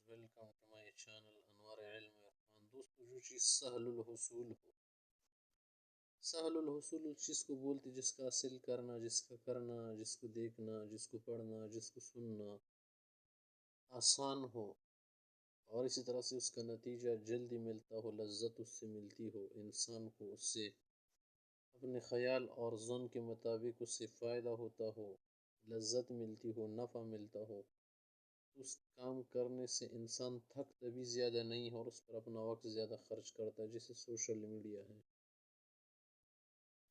Welcome to my channel انوار علم عرفان۔ دوستو جو چیز سہل الحصول ہو، سہل الحصول اس چیز کو بولتے جس کا حاصل کرنا، جس کا کرنا، جس کو دیکھنا، جس کو پڑھنا، جس کو سننا آسان ہو، اور اسی طرح سے اس کا نتیجہ جلدی ملتا ہو، لذت اس سے ملتی ہو، انسان کو اس سے اپنے خیال اور ظن کے مطابق اس سے فائدہ ہوتا ہو، لذت ملتی ہو، نفع ملتا ہو، اس کام کرنے سے انسان تھکتا بھی زیادہ نہیں ہے اور اس پر اپنا وقت زیادہ خرچ کرتا ہے، جیسے سوشل میڈیا ہے۔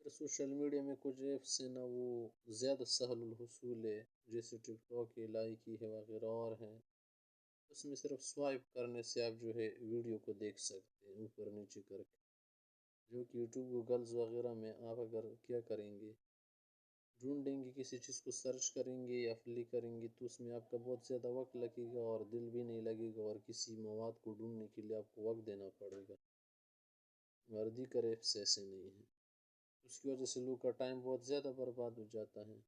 پھر سوشل میڈیا میں کچھ ایپس ہیں نا، وہ زیادہ سہل الحصول ہے، جیسے ٹک ٹاک ہے، لائکی ہے وغیرہ اور ہیں۔ اس میں صرف سوائپ کرنے سے آپ جو ہے ویڈیو کو دیکھ سکتے ہیں اوپر نیچے کر کے، جو کہ یوٹیوب گوگلز وغیرہ میں آپ اگر کیا کریں گے، ڈھونڈیں گے، کسی چیز کو سرچ کریں گے یا فلی کریں گے، تو اس میں آپ کا بہت زیادہ وقت لگے گا اور دل بھی نہیں لگے گا، اور کسی مواد کو ڈھونڈنے کے لیے آپ کو وقت دینا پڑے گا۔ اور دیگر ایپس ایسے نہیں ہیں، اس کی وجہ سے لوگ کا ٹائم بہت زیادہ برباد ہو جاتا ہے،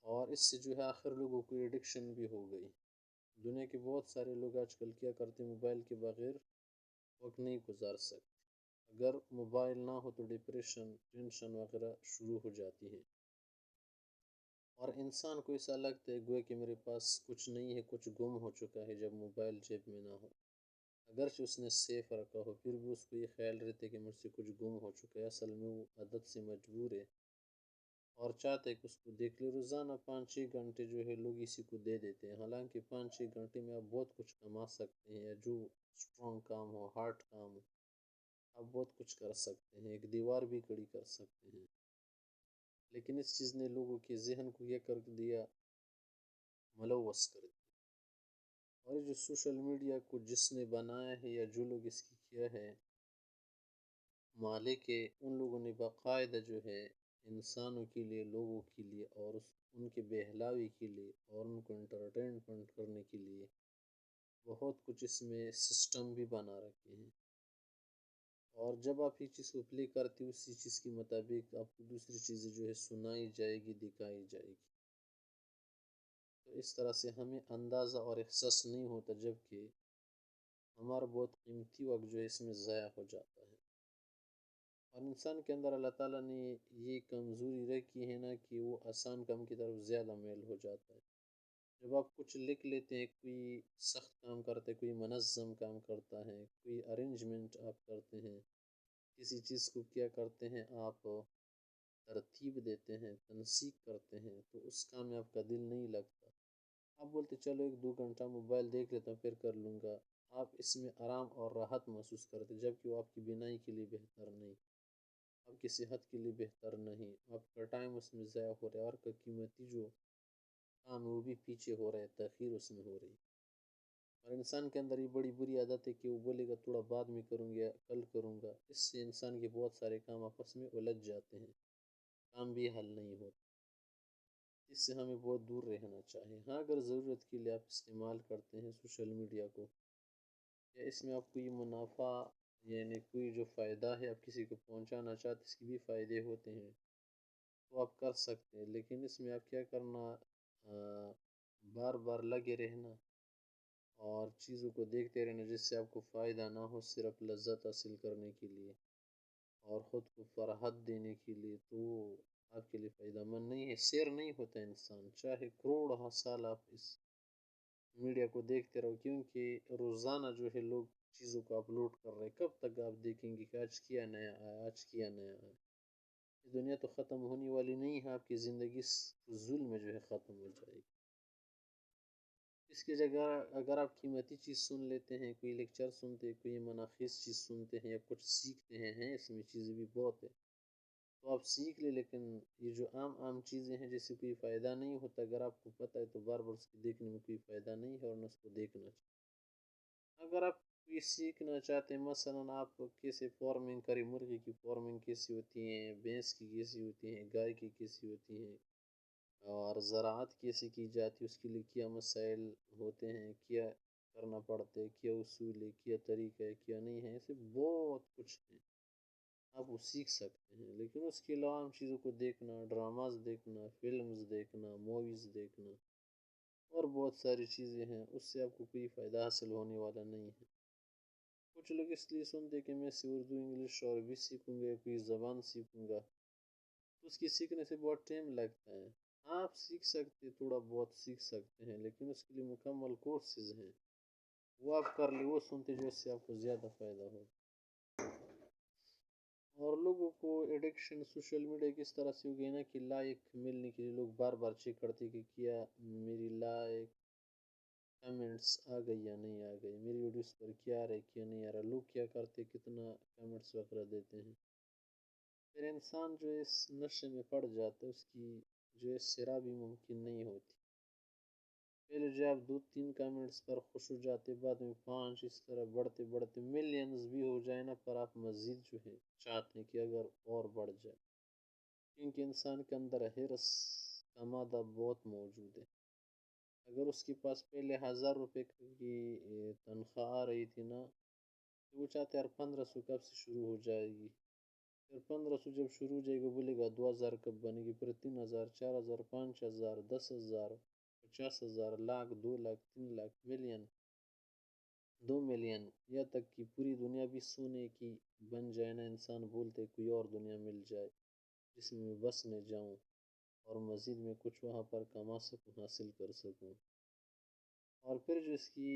اور اس سے جو ہے آخر لوگوں کو ایڈکشن بھی ہو گئی۔ دنیا کے بہت سارے لوگ آج کل کیا کرتے ہیں، موبائل کے بغیر وقت نہیں گزار سکتے۔ اگر موبائل نہ ہو تو ڈپریشن، ٹینشن وغیرہ شروع ہو جاتی ہے، اور انسان کو ایسا لگتا ہے گویا کہ میرے پاس کچھ نہیں ہے، کچھ گم ہو چکا ہے جب موبائل جیب میں نہ ہو۔ اگرچہ اس نے سیف رکھا ہو، پھر بھی اس کو یہ خیال رہتا ہے کہ مجھ سے کچھ گم ہو چکا ہے۔ اصل میں وہ عادت سے مجبور ہے اور چاہتے ہیں کہ اس کو دیکھ لے۔ روزانہ 5-6 گھنٹے جو ہے لوگ اسی کو دے دیتے ہیں، حالانکہ 5-6 گھنٹے میں آپ بہت کچھ کما سکتے ہیں، یا جو اسٹرانگ کام ہو، ہارڈ کام ہو، آپ بہت کچھ کر سکتے ہیں، ایک دیوار بھی کھڑی کر سکتے ہیں۔ لیکن اس چیز نے لوگوں کے ذہن کو یہ کر دیا، ملوث کر دیا۔ اور جو سوشل میڈیا کو جس نے بنایا ہے یا جو لوگ اس کی کیا ہے مالک ہے، ان لوگوں نے باقاعدہ جو ہے انسانوں کے لیے، لوگوں کے لیے، اور ان کے بہلاوی کے لیے اور ان کو انٹرٹینمنٹ کرنے کے لیے بہت کچھ اس میں سسٹم بھی بنا رکھے ہیں، اور جب آپ یہ چیز کو پلے کرتے ہو، اسی چیز کے مطابق آپ کو دوسری چیزیں جو ہے سنائی جائے گی، دکھائی جائے گی۔ تو اس طرح سے ہمیں اندازہ اور احساس نہیں ہوتا، جبکہ ہمارا بہت قیمتی وقت جو ہے اس میں ضائع ہو جاتا ہے۔ اور انسان کے اندر اللہ تعالیٰ نے یہ کمزوری رکھی ہے نا، کہ وہ آسان کام کی طرف زیادہ میل ہو جاتا ہے۔ جب آپ کچھ لکھ لیتے ہیں، کوئی سخت کام کرتے ہیں، کوئی منظم کام کرتا ہے، کوئی ارینجمنٹ آپ کرتے ہیں، کسی چیز کو کیا کرتے ہیں، آپ ترتیب دیتے ہیں، تنسیق کرتے ہیں، تو اس کام میں آپ کا دل نہیں لگتا۔ آپ بولتے چلو 1-2 گھنٹہ موبائل دیکھ لیتا ہوں، پھر کر لوں گا۔ آپ اس میں آرام اور راحت محسوس کرتے، جبکہ وہ آپ کی بینائی کے لیے بہتر نہیں، آپ کی صحت کے لیے بہتر نہیں، آپ کا ٹائم اس میں ضائع ہو رہا ہے، اور کا قیمتی جو کام ہے وہ بھی پیچھے ہو رہا ہے، تاخیر اس میں ہو رہی ہے۔ اور انسان کے اندر یہ بڑی بری عادت ہے کہ وہ بولے گا تھوڑا بعد میں کروں گا، کل کروں گا، اس سے انسان کے بہت سارے کام آپس میں الجھ جاتے ہیں، کام بھی حل نہیں ہوتا۔ اس سے ہمیں بہت دور رہنا چاہیے۔ ہاں، اگر ضرورت کے لیے آپ استعمال کرتے ہیں سوشل میڈیا کو، یا اس میں آپ کو یہ منافع، یعنی کوئی جو فائدہ ہے آپ کسی کو پہنچانا چاہتے، اس کے بھی فائدے ہوتے ہیں، تو آپ کر سکتے ہیں، لیکن اس میں آپ کیا کرنا، بار بار لگے رہنا اور چیزوں کو دیکھتے رہنا جس سے آپ کو فائدہ نہ ہو، صرف لذت حاصل کرنے کے لیے اور خود کو فرحت دینے کے لیے، تو آپ کے لیے فائدہ مند نہیں ہے۔ سیر نہیں ہوتا انسان، چاہے کروڑ سال آپ اس میڈیا کو دیکھتے رہو، کیونکہ روزانہ جو ہے لوگ چیزوں کو اپلوڈ کر رہے ہیں، کب تک آپ دیکھیں گے کہ آج کیا نیا آیا، آج کیا نیا آیا۔ یہ دنیا تو ختم ہونے والی نہیں ہے، آپ کی زندگی فضول میں جو ہے ختم ہو جائے گی۔ اس کی جگہ اگر آپ قیمتی چیز سن لیتے ہیں، کوئی لیکچر سنتے ہیں، کوئی مناخیز چیز سنتے ہیں، یا کچھ سیکھتے ہیں اس میں چیزیں بھی بہت ہے، تو آپ سیکھ لیں، لیکن یہ جو عام چیزیں ہیں جس سے کوئی فائدہ نہیں ہوتا، اگر آپ کو پتہ ہے تو بار بار اس کو دیکھنے میں کوئی فائدہ نہیں ہے، اور نہ اس کو دیکھنا چاہیے۔ اگر آپ کوئی سیکھنا چاہتے ہیں، مثلاً آپ کیسے فارمنگ کریں، مرغی کی فارمنگ کیسی ہوتی ہیں، بھینس کی کیسی ہوتی ہیں، گائے کی کیسی ہوتی ہیں، اور زراعت کیسے کی جاتی ہے، اس کے لیے کیا مسائل ہوتے ہیں، کیا کرنا پڑتا ہے، کیا اصول ہے، کیا طریقہ ہے، کیا نہیں ہے، ایسے بہت کچھ ہے، آپ وہ سیکھ سکتے ہیں۔ لیکن اس کے علاوہ ہم چیزوں کو دیکھنا، ڈراماز دیکھنا، فلمز دیکھنا، موویز دیکھنا، اور بہت ساری چیزیں ہیں، اس سے آپ کو کوئی فائدہ حاصل ہونے والا نہیں ہے۔ کچھ لوگ اس لیے سنتے کہ میں سے اردو انگلش اور بھی سیکھوں گا یا کوئی زبان سیکھوں گا، تو اس کی سیکھنے سے بہت ٹائم لگتا ہے۔ ہاں آپ سیکھ سکتے، تھوڑا بہت سیکھ سکتے ہیں، لیکن اس کے لیے مکمل کورسز ہیں، وہ آپ کر لیں، وہ سنتے جو اس سے آپ کو زیادہ فائدہ ہو۔ اور لوگوں کو ایڈکشن سوشل میڈیا کی اس طرح سے ہو گئی نا کہ لائک ملنے کے لیے لوگ بار بار چیک کرتے کہ کیا میری لائک کمنٹس آ گئی یا نہیں آ گئی، میری ویڈیوز پر کیا آ رہا ہے کیا نہیں آ رہا، لوگ کیا کرتے کتنا کمنٹس وغیرہ دیتے ہیں۔ پھر انسان جو ہے اس نشے میں پڑ جاتا ہے، اس کی جو ہے سرا بھی ممکن نہیں ہوتی۔ پہلے جو آپ 2-3 کمنٹس پر خوش ہو جاتے، بعد میں 5، اس طرح بڑھتے بڑھتے ملینز بھی ہو جائے نا، پر آپ مزید جو ہے چاہتے ہیں کہ اگر اور بڑھ جائے، کیونکہ انسان کے اندر حرص کا مادہ بہت موجود ہے۔ اگر اس کے پاس پہلے 1000 روپے کی تنخواہ آ رہی تھی نا، تو وہ چاہتے ہیں یار 1500 کب سے شروع ہو جائے گی، پھر 1500 جب شروع ہو جائے گی بولے گا 2000 کب بنے گی، پھر 3000 4000 5000 10,000 50,000 لاکھ 2 لاکھ 3 لاکھ ملین 2 ملین، یہاں تک کہ پوری دنیا بھی سونے کی بن جائے نا، انسان بولتے کوئی اور دنیا مل جائے جس میں میں بسنے جاؤں اور مزید میں کچھ وہاں پر کما سکوں حاصل کر سکوں۔ اور پھر جو اس کی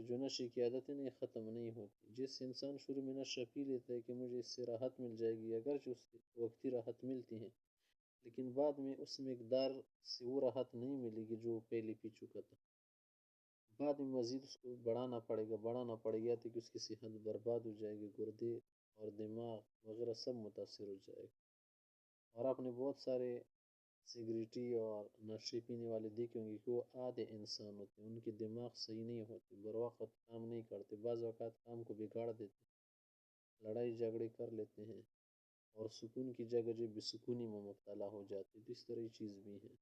جو نشے کی عادتیں نہیں ختم نہیں ہوتی، جس انسان شروع میں نشہ پی لیتا ہے کہ مجھے اس سے راحت مل جائے گی، اگرچہ اس سے وقتی راحت ملتی ہے، لیکن بعد میں اس مقدار سے وہ راحت نہیں ملے گی جو وہ پہلے پی چکا تھا، بعد میں مزید اس کو بڑھانا پڑے گا تاکہ اس کی صحت برباد ہو جائے گی، گردے اور دماغ وغیرہ سب متاثر ہو جائے گا۔ اور آپ نے بہت سارے سگریٹی اور نشے پینے والے دیکھے ہوں گے کہ وہ آدھے انسان ہوتے ہیں، ان کے دماغ صحیح نہیں ہوتے، بر وقت کام نہیں کرتے، بعض اوقات کام کو بگاڑ دیتے، لڑائی جھگڑے کر لیتے ہیں، اور سکون کی جگہ جو بے سکونی میں مبتلا ہو جاتے، تو اس طرح کی چیز بھی ہے۔